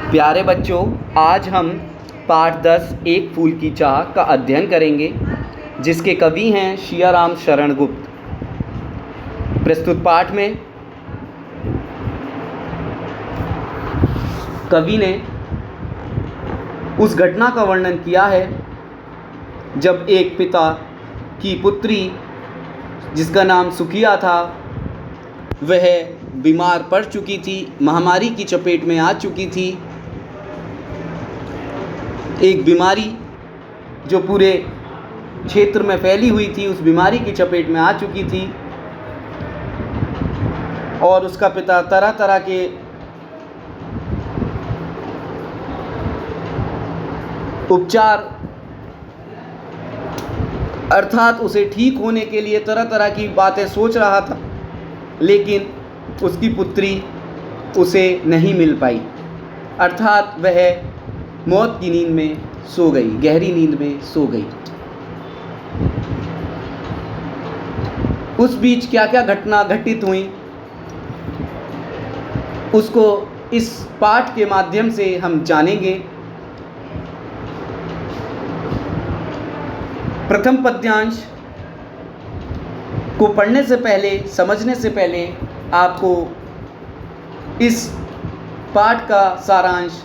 प्यारे बच्चों, आज हम पाठ 10 एक फूल की चाह का अध्ययन करेंगे, जिसके कवि हैं शियाराम शरण गुप्त। प्रस्तुत पाठ में कवि ने उस घटना का वर्णन किया है जब एक पिता की पुत्री, जिसका नाम सुखिया था, वह बीमार पड़ चुकी थी, महामारी की चपेट में आ चुकी थी। एक बीमारी जो पूरे क्षेत्र में फैली हुई थी, उस बीमारी की चपेट में आ चुकी थी और उसका पिता तरह तरह के उपचार अर्थात उसे ठीक होने के लिए तरह तरह की बातें सोच रहा था, लेकिन उसकी पुत्री उसे नहीं मिल पाई। अर्थात वह मौत की नींद में सो गई, गहरी नींद में सो गई। उस बीच क्या क्या घटना घटित हुई, उसको इस पाठ के माध्यम से हम जानेंगे। प्रथम पद्यांश को पढ़ने से पहले, समझने से पहले आपको इस पाठ का सारांश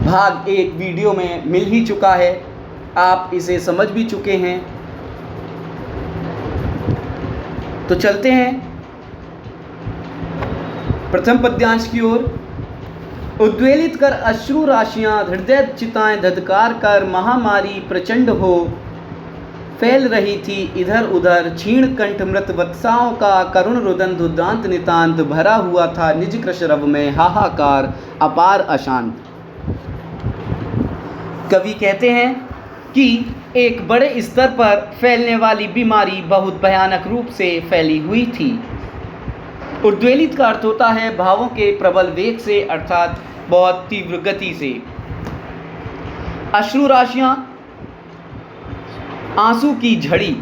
भाग 1 वीडियो में मिल ही चुका है, आप इसे समझ भी चुके हैं। तो चलते हैं प्रथम पद्यांश की ओर। उद्वेलित कर अश्रु राशियां, हृदय चिताएं धधकार कर, महामारी प्रचंड हो फैल रही थी इधर उधर। क्षीण कंठ मृत वत्साओं का करुण रुदन दुदांत नितांत, भरा हुआ था निज कृशरव में हाहाकार अपार अशांत। कवि कहते हैं कि एक बड़े स्तर पर फैलने वाली बीमारी बहुत भयानक रूप से फैली हुई थी। उद्वेलित का अर्थ होता है भावों के प्रबल वेग से, अर्थात बहुत तीव्र गति से। अश्रु राशियां, आंसू की झड़ी।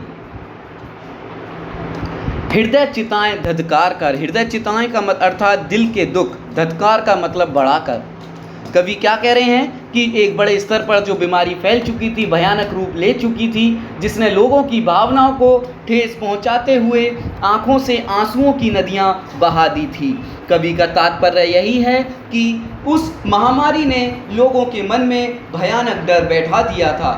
हृदय चिताएं धधकार कर, हृदय चिताएं का मतलब अर्थात दिल के दुख, धधकार का मतलब बढ़ाकर। कवि क्या कह रहे हैं कि एक बड़े स्तर पर जो बीमारी फैल चुकी थी, भयानक रूप ले चुकी थी, जिसने लोगों की भावनाओं को ठेस पहुंचाते हुए आंखों से आंसुओं की नदियां बहा दी थी। कवि का तात्पर्य यही है कि उस महामारी ने लोगों के मन में भयानक डर बैठा दिया था।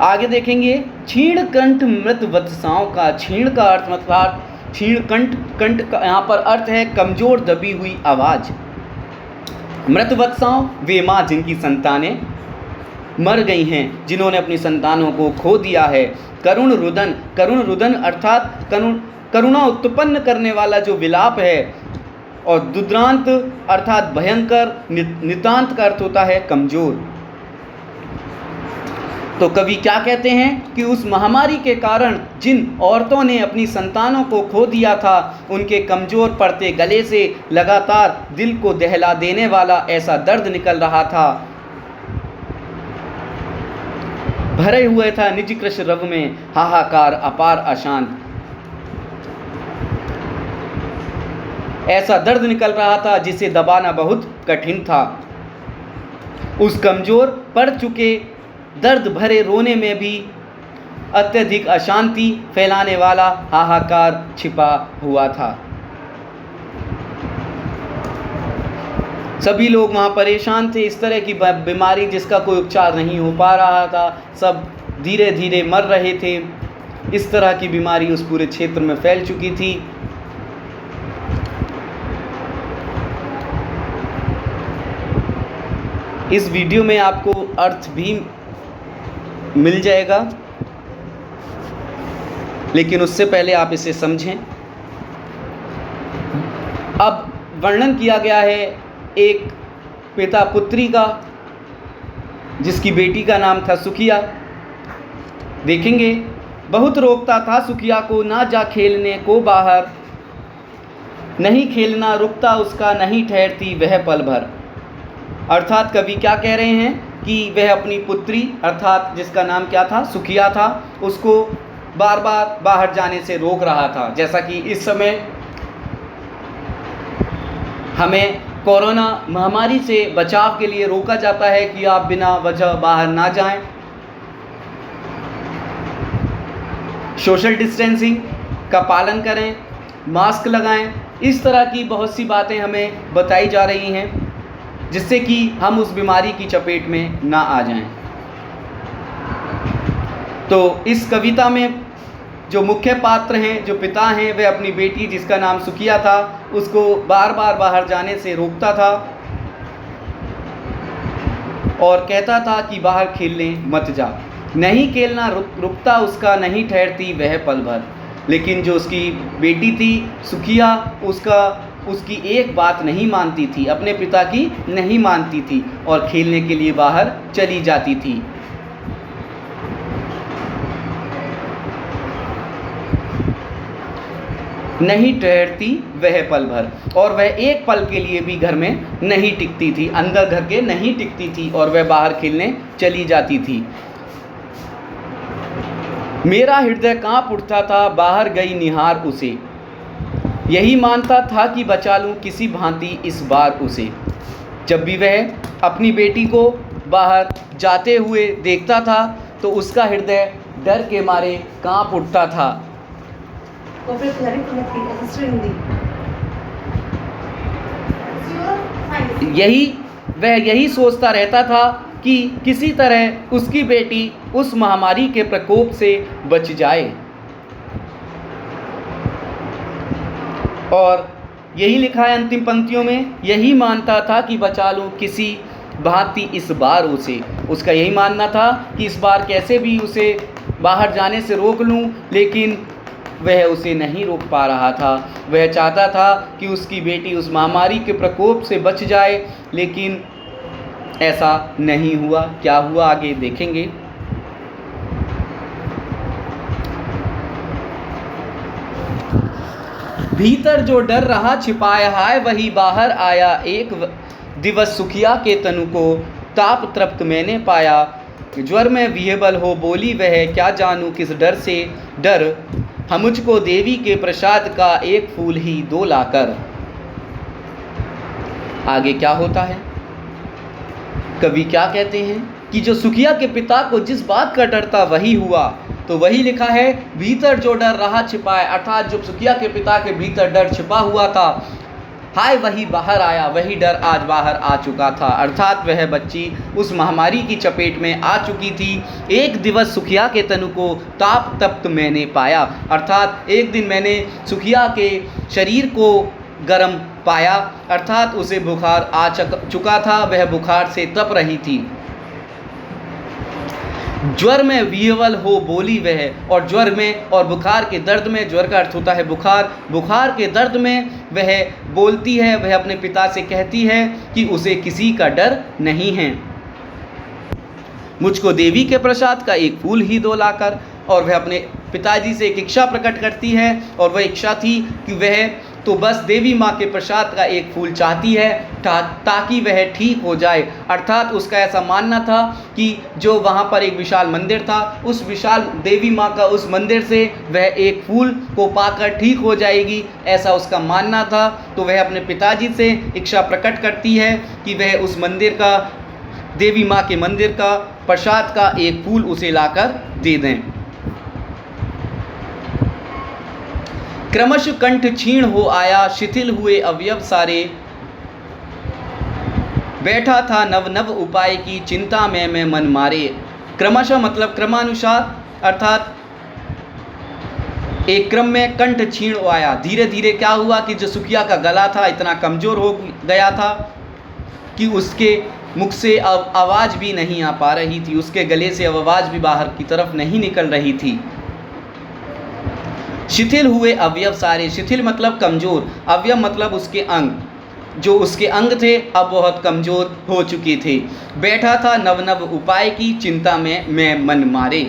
आगे देखेंगे, क्षीण कंठ मृत वत्साओं का। क्षीण का अर्थ मतलब क्षीण कंठ, कंठ का यहाँ पर अर्थ है कमजोर दबी हुई आवाज। मृत वत्साओं, वे माँ जिनकी संतानें मर गई हैं, जिन्होंने अपनी संतानों को खो दिया है। करुण रुदन, करुण रुदन अर्थात करुणा उत्पन्न करने वाला जो विलाप है। और दुद्रांत अर्थात भयंकर, नितांत का अर्थ होता है कमजोर। तो कवि क्या कहते हैं कि उस महामारी के कारण जिन औरतों ने अपनी संतानों को खो दिया था, उनके कमजोर पड़ते गले से लगातार दिल को दहला देने वाला ऐसा दर्द निकल रहा था। भरे हुए था निज कृश रव में हाहाकार अपार अशांत। ऐसा दर्द निकल रहा था जिसे दबाना बहुत कठिन था। उस कमजोर पड़ चुके दर्द भरे रोने में भी अत्यधिक अशांति फैलाने वाला हाहाकार छिपा हुआ था। सभी लोग वहाँ परेशान थे। इस तरह की बीमारी जिसका कोई उपचार नहीं हो पा रहा था, सब धीरे धीरे मर रहे थे। इस तरह की बीमारी उस पूरे क्षेत्र में फैल चुकी थी। इस वीडियो में आपको अर्थ भी मिल जाएगा, लेकिन उससे पहले आप इसे समझें। अब वर्णन किया गया है एक पिता पुत्री का, जिसकी बेटी का नाम था सुखिया। देखेंगे, बहुत रोकता था सुखिया को, ना जा खेलने को बाहर, नहीं खेलना रुकता उसका, नहीं ठहरती वह पल भर। अर्थात कवि क्या कह रहे हैं कि वह अपनी पुत्री अर्थात जिसका नाम क्या था, सुखिया था, उसको बार बार बाहर जाने से रोक रहा था। जैसा कि इस समय हमें कोरोना महामारी से बचाव के लिए रोका जाता है कि आप बिना वजह बाहर ना जाएं, सोशल डिस्टेंसिंग का पालन करें, मास्क लगाएं। इस तरह की बहुत सी बातें हमें बताई जा रही हैं जिससे कि हम उस बीमारी की चपेट में ना आ जाएं। तो इस कविता में जो मुख्य पात्र हैं, जो पिता हैं, वह अपनी बेटी जिसका नाम सुखिया था उसको बार बार बाहर जाने से रोकता था और कहता था कि बाहर खेलने मत जा। नहीं खेलना रुकता उसका, नहीं ठहरती वह पल भर। लेकिन जो उसकी बेटी थी सुखिया, उसकी एक बात नहीं मानती थी, अपने पिता की नहीं मानती थी और खेलने के लिए बाहर चली जाती थी। नहीं ठहरती वह पल भर, और वह एक पल के लिए भी घर में नहीं टिकती थी, अंदर घर के नहीं टिकती थी और वह बाहर खेलने चली जाती थी। मेरा हृदय कांप उठता था, बाहर गई निहार उसे, यही मानता था कि बचा लूं किसी भांति इस बार उसे। जब भी वह अपनी बेटी को बाहर जाते हुए देखता था तो उसका हृदय डर के मारे कांप उठता था। यही सोचता रहता था कि किसी तरह उसकी बेटी उस महामारी के प्रकोप से बच जाए, और यही लिखा है अंतिम पंक्तियों में, यही मानता था कि बचा लूं किसी भांति इस बार उसे। उसका यही मानना था कि इस बार कैसे भी उसे बाहर जाने से रोक लूं, लेकिन वह उसे नहीं रोक पा रहा था। वह चाहता था कि उसकी बेटी उस महामारी के प्रकोप से बच जाए, लेकिन ऐसा नहीं हुआ। क्या हुआ आगे देखेंगे। भीतर जो डर रहा छिपाया है वही बाहर आया, एक दिवस सुखिया के तनु को ताप तृप्त मैंने पाया। ज्वर में विह्वल हो बोली वह, क्या जानूं किस डर से डर, हम मुझको देवी के प्रसाद का एक फूल ही दो लाकर। आगे क्या होता है, कवि क्या कहते हैं कि जो सुखिया के पिता को जिस बात का डर था वही हुआ। तो वही लिखा है, भीतर जो डर रहा छिपाया, अर्थात जो सुखिया के पिता के भीतर डर छिपा हुआ था, हाय वही बाहर आया, वही डर आज बाहर आ चुका था। अर्थात वह बच्ची उस महामारी की चपेट में आ चुकी थी। एक दिवस सुखिया के तनु को ताप तप्त मैंने पाया, अर्थात एक दिन मैंने सुखिया के शरीर को गर्म पाया, अर्थात उसे बुखार आ चुका था, वह बुखार से तप रही थी। ज्वर में विह्वल हो बोली वह, और ज्वर में और बुखार के दर्द में, ज्वर का अर्थ होता है बुखार, बुखार के दर्द में वह बोलती है, वह अपने पिता से कहती है कि उसे किसी का डर नहीं है। मुझको देवी के प्रसाद का एक फूल ही दो लाकर, और वह अपने पिताजी से एक इच्छा प्रकट करती है, और वह इच्छा थी कि वह तो बस देवी माँ के प्रसाद का एक फूल चाहती है ताकि वह ठीक हो जाए। अर्थात उसका ऐसा मानना था कि जो वहाँ पर एक विशाल मंदिर था, उस विशाल देवी माँ का उस मंदिर से वह एक फूल को पाकर ठीक हो जाएगी, ऐसा उसका मानना था। तो वह अपने पिताजी से इच्छा प्रकट करती है कि वह उस मंदिर का, देवी माँ के मंदिर का प्रसाद का एक फूल उसे लाकर दे दें। क्रमश कंठ क्षीण हो आया, शिथिल हुए अवयव सारे, बैठा था नव नव उपाय की चिंता में मैं मन मारे। क्रमशः मतलब क्रमानुसार, अर्थात एक क्रम में कंठ क्षीण हो आया। धीरे धीरे क्या हुआ कि जो सुखिया का गला था इतना कमज़ोर हो गया था कि उसके मुख से अब आवाज़ भी नहीं आ पा रही थी, उसके गले से अब आवाज़ भी बाहर की तरफ नहीं निकल रही थी। शिथिल हुए अवयव सारे, शिथिल मतलब कमज़ोर, अवयव मतलब उसके अंग, जो उसके अंग थे अब बहुत कमज़ोर हो चुके थे। बैठा था नव नव उपाय की चिंता में मैं मन मारे।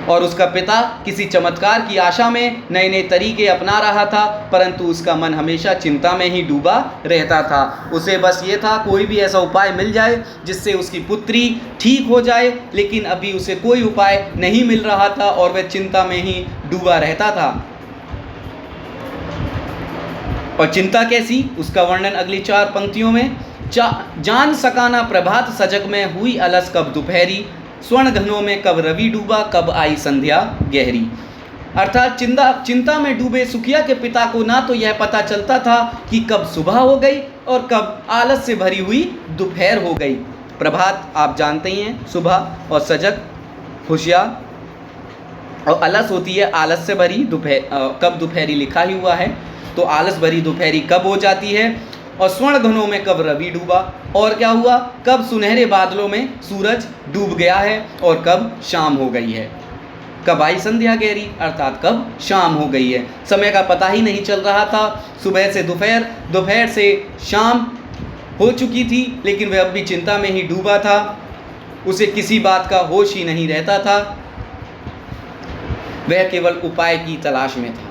और उसका पिता किसी चमत्कार की आशा में नए नए तरीके अपना रहा था, परंतु उसका मन हमेशा चिंता में ही डूबा रहता था। उसे बस ये था कोई भी ऐसा उपाय मिल जाए जिससे उसकी पुत्री ठीक हो जाए, लेकिन अभी उसे कोई उपाय नहीं मिल रहा था और वह चिंता में ही डूबा रहता था। और चिंता कैसी, उसका वर्णन अगली 4 पंक्तियों में। जान सकाना प्रभात सजग में, हुई अलस कब दोपहरी, स्वर्ण घनों में कब रवि डूबा, कब आई संध्या गहरी। अर्थात चिंता में डूबे सुखिया के पिता को ना तो यह पता चलता था कि कब सुबह हो गई और कब आलस से भरी हुई दोपहर हो गई। प्रभात आप जानते ही हैं, सुबह, और सजग होशियार, और अलस होती है आलस से भरी दोपहर। कब दोपहरी लिखा ही हुआ है, तो आलस भरी दोपहरी कब हो जाती है, और स्वर्ण घनों में कब रवि डूबा, और क्या हुआ, कब सुनहरे बादलों में सूरज डूब गया है और कब शाम हो गई है। कब आई संध्या गहरी, अर्थात कब शाम हो गई है। समय का पता ही नहीं चल रहा था। सुबह से दोपहर, दोपहर से शाम हो चुकी थी, लेकिन वह अब भी चिंता में ही डूबा था। उसे किसी बात का होश ही नहीं रहता था। वह केवल उपाय की तलाश में था।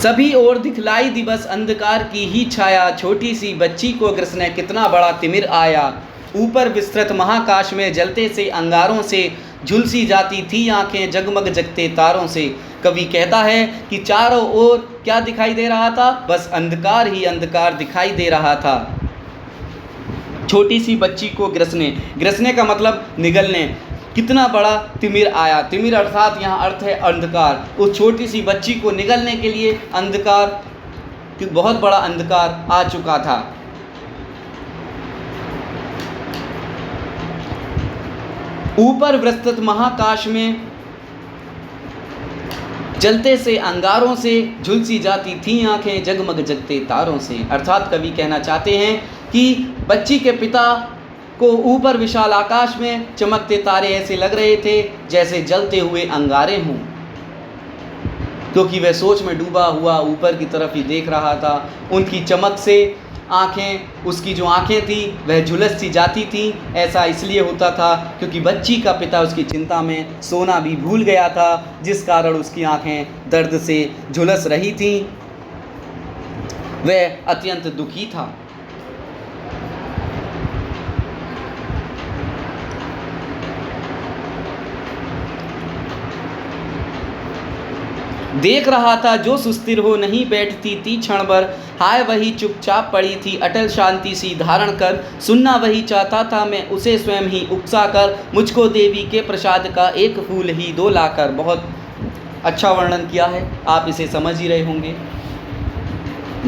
सभी ओर दिखलाई दिवस अंधकार की ही छाया, छोटी सी बच्ची को ग्रसने कितना बड़ा तिमिर आया। ऊपर विस्तृत महाकाश में जलते से अंगारों से झुलसी जाती थी आंखें जगमग जगते तारों से। कवि कहता है कि चारों ओर क्या दिखाई दे रहा था, बस अंधकार ही अंधकार दिखाई दे रहा था। छोटी सी बच्ची को ग्रसने का मतलब निगलने, कितना बड़ा तिमिर आया। तिमिर अर्थात यहाँ अर्थ है अंधकार। उस छोटी सी बच्ची को निगलने के लिए अंधकार, बहुत बड़ा अंधकार आ चुका था। ऊपर विस्तृत महाकाश में जलते से अंगारों से झुलसी जाती थी आंखें जगमग जगते तारों से। अर्थात कवि कहना चाहते हैं कि बच्ची के पिता को ऊपर विशाल आकाश में चमकते तारे ऐसे लग रहे थे जैसे जलते हुए अंगारे हों, क्योंकि वह सोच में डूबा हुआ ऊपर की तरफ ही देख रहा था। उनकी चमक से आँखें, उसकी जो आँखें थी वह झुलस सी जाती थी। ऐसा इसलिए होता था क्योंकि बच्ची का पिता उसकी चिंता में सोना भी भूल गया था, जिस कारण उसकी आँखें दर्द से झुलस रही थीं। वह अत्यंत दुखी था। देख रहा था जो सुस्थिर हो नहीं बैठती थी क्षण भर, हाय वही चुपचाप पड़ी थी अटल शांति सी धारण कर। सुनना वही चाहता था मैं उसे स्वयं ही उकसा कर, मुझको देवी के प्रसाद का एक फूल ही दो लाकर। बहुत अच्छा वर्णन किया है, आप इसे समझ ही रहे होंगे।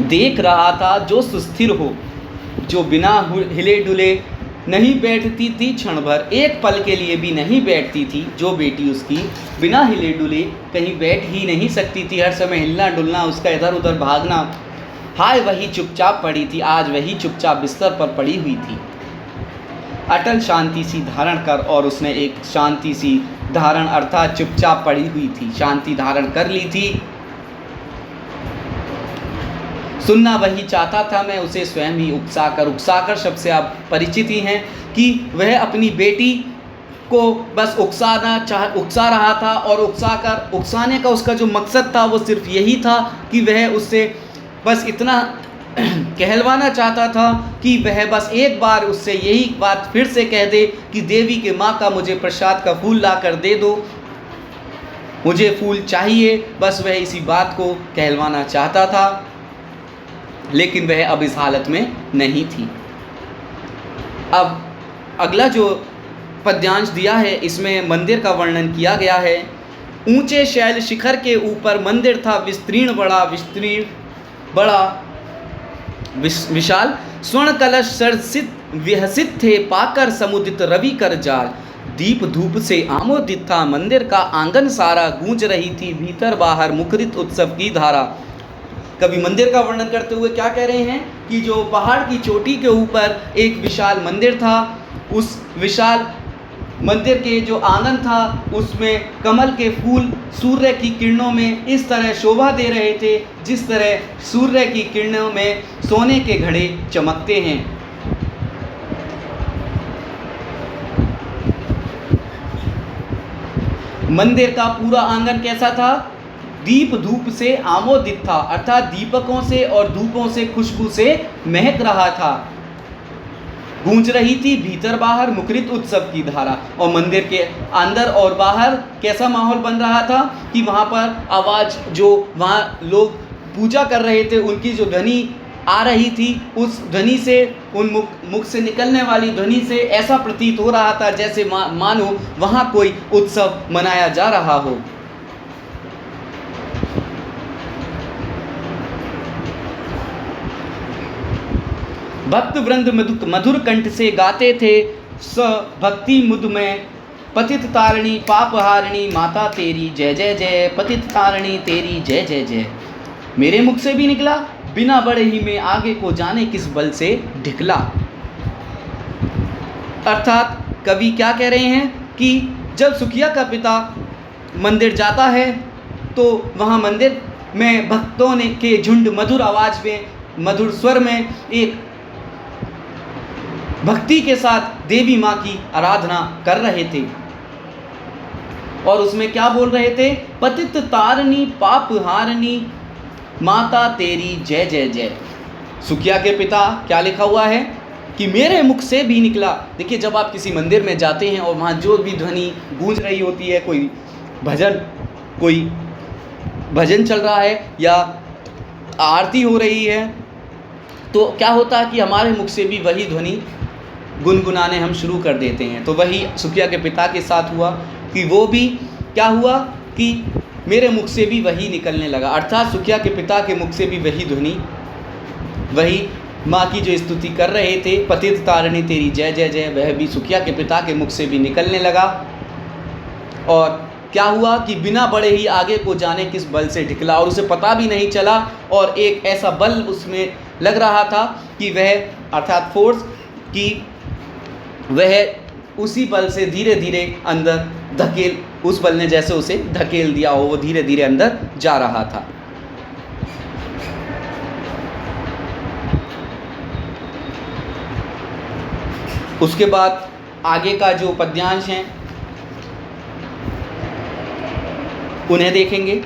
देख रहा था जो सुस्थिर हो, जो बिना हिले डुले नहीं बैठती थी क्षण भर, एक पल के लिए भी नहीं बैठती थी। जो बेटी उसकी बिना हिले डुले कहीं बैठ ही नहीं सकती थी, हर समय हिलना डुलना, उसका इधर उधर भागना। हाय वही चुपचाप पड़ी थी, आज वही चुपचाप बिस्तर पर पड़ी हुई थी। अटल शांति सी धारण कर, और उसने एक शांति सी धारण अर्थात चुपचाप पड़ी हुई थी, शांति धारण कर ली थी। सुनना वही चाहता था मैं उसे स्वयं ही उकसाकर। उकसाकर शब्द से आप परिचित ही हैं कि वह अपनी बेटी को बस उकसा रहा था, और उकसाने का उसका जो मकसद था वो सिर्फ यही था कि वह उससे बस इतना कहलवाना चाहता था कि वह बस एक बार उससे यही बात फिर से कह दे कि देवी के माँ का मुझे प्रसाद का फूल ला कर दे दो, मुझे फूल चाहिए। बस वह इसी बात को कहलवाना चाहता था, लेकिन वह अब इस हालत में नहीं थी। अब अगला जो पद्यांश दिया है इसमें मंदिर का वर्णन किया गया है। ऊंचे शैल शिखर के ऊपर मंदिर था विस्तीर्ण बड़ा विशाल, स्वर्ण कलश सरसित विहसित थे पाकर समुदित रवि कर जाल। दीप धूप से आमोदित था मंदिर का आंगन सारा, गूंज रही थी भीतर बाहर मुखरित उत्सव की धारा। कवि मंदिर का वर्णन करते हुए क्या कह रहे हैं कि जो पहाड़ की चोटी के ऊपर एक विशाल मंदिर था, उस विशाल मंदिर के जो आंगन था उसमें कमल के फूल सूर्य की किरणों में इस तरह शोभा दे रहे थे जिस तरह सूर्य की किरणों में सोने के घड़े चमकते हैं। मंदिर का पूरा आंगन कैसा था? दीप धूप से आमोदित था, अर्थात दीपकों से और धूपों से खुशबू से महक रहा था। गूंज रही थी भीतर बाहर मुखरित उत्सव की धारा। और मंदिर के अंदर और बाहर कैसा माहौल बन रहा था कि वहाँ पर आवाज़, जो वहाँ लोग पूजा कर रहे थे उनकी जो ध्वनि आ रही थी, उस ध्वनि से, उन मुख से निकलने वाली ध्वनि से ऐसा प्रतीत हो रहा था जैसे मानो वहाँ कोई उत्सव मनाया जा रहा हो। भक्त वृंद मधुर कंठ से गाते थे, स भक्ति मुद में पतित तारिणी पाप हारिणी माता तेरी जय जय जय, पतित तारिणी तेरी जय जय जय। मेरे मुख से भी निकला, बिना बड़े ही में आगे को जाने किस बल से ढिकला। अर्थात कवि क्या कह रहे हैं कि जब सुखिया का पिता मंदिर जाता है तो वहाँ मंदिर में भक्तों ने के झुंड मधुर आवाज़ में, मधुर स्वर में एक भक्ति के साथ देवी माँ की आराधना कर रहे थे। और उसमें क्या बोल रहे थे? पतित तारिणी पाप हारिणी माता तेरी जय जय जय। सुखिया के पिता क्या लिखा हुआ है कि मेरे मुख से भी निकला। देखिए, जब आप किसी मंदिर में जाते हैं और वहाँ जो भी ध्वनि गूंज रही होती है, कोई भजन चल रहा है या आरती हो रही है, तो क्या होता है कि हमारे मुख से भी वही ध्वनि गुनगुनाने हम शुरू कर देते हैं। तो वही सुखिया के पिता के साथ हुआ कि वो भी क्या हुआ कि मेरे मुख से भी वही निकलने लगा। अर्थात सुखिया के पिता के मुख से भी वही ध्वनि, वही माँ की जो स्तुति कर रहे थे, पतित तारिणी तेरी जय जय जय, वह भी सुखिया के पिता के मुख से भी निकलने लगा। और क्या हुआ कि बिना बड़े ही आगे को जाने किस बल से ढिकला, और उसे पता भी नहीं चला। और एक ऐसा बल उसमें लग रहा था कि वह, अर्थात फोर्स, कि वह उसी बल से धीरे धीरे अंदर धकेल, उस बल ने जैसे उसे धकेल दिया हो, वो धीरे धीरे अंदर जा रहा था। उसके बाद आगे का जो पद्यांश हैं उन्हें देखेंगे।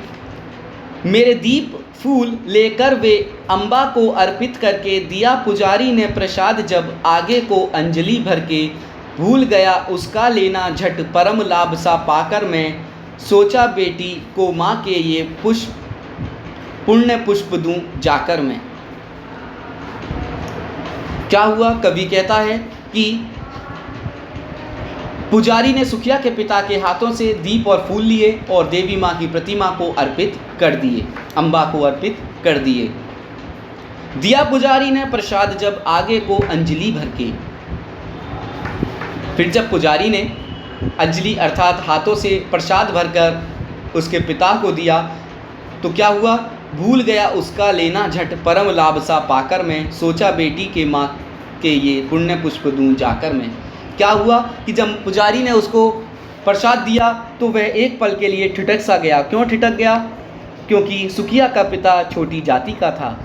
मेरे दीप फूल लेकर वे अम्बा को अर्पित करके दिया पुजारी ने प्रसाद, जब आगे को अंजलि भर के भूल गया उसका लेना झट, परम लाभ सा पाकर मैं सोचा बेटी को माँ के ये पुण्य पुष्प दूं जाकर मैं। क्या हुआ? कवि कहता है कि पुजारी ने सुखिया के पिता के हाथों से दीप और फूल लिए और देवी माँ की प्रतिमा को अर्पित कर दिए, अम्बा को अर्पित कर दिए। दिया पुजारी ने प्रसाद, जब आगे को अंजलि भर के। फिर जब पुजारी ने अंजलि अर्थात हाथों से प्रसाद भरकर उसके पिता को दिया तो क्या हुआ? भूल गया उसका लेना झट, परम लाभ सा पाकर मैं सोचा बेटी के माँ के ये पुण्य पुष्प दूं जाकर मैं। क्या हुआ कि जब पुजारी ने उसको प्रसाद दिया तो वह एक पल के लिए ठिठक सा गया। क्यों ठिठक गया? क्योंकि सुखिया का पिता छोटी जाति का था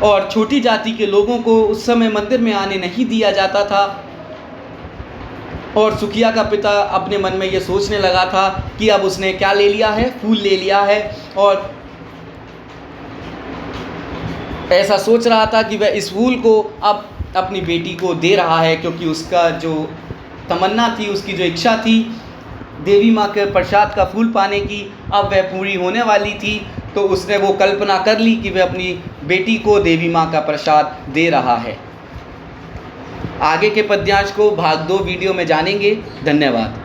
और छोटी जाति के लोगों को उस समय मंदिर में आने नहीं दिया जाता था। और सुखिया का पिता अपने मन में ये सोचने लगा था कि अब उसने क्या ले लिया है? फूल ले लिया है। और ऐसा सोच रहा था कि वह इस फूल को अब अपनी बेटी को दे रहा है, क्योंकि उसका जो तमन्ना थी, उसकी जो इच्छा थी देवी माँ के प्रसाद का फूल पाने की, अब वह पूरी होने वाली थी। तो उसने वो कल्पना कर ली कि वह अपनी बेटी को देवी माँ का प्रसाद दे रहा है। आगे के पद्यांश को भाग 2 वीडियो में जानेंगे। धन्यवाद।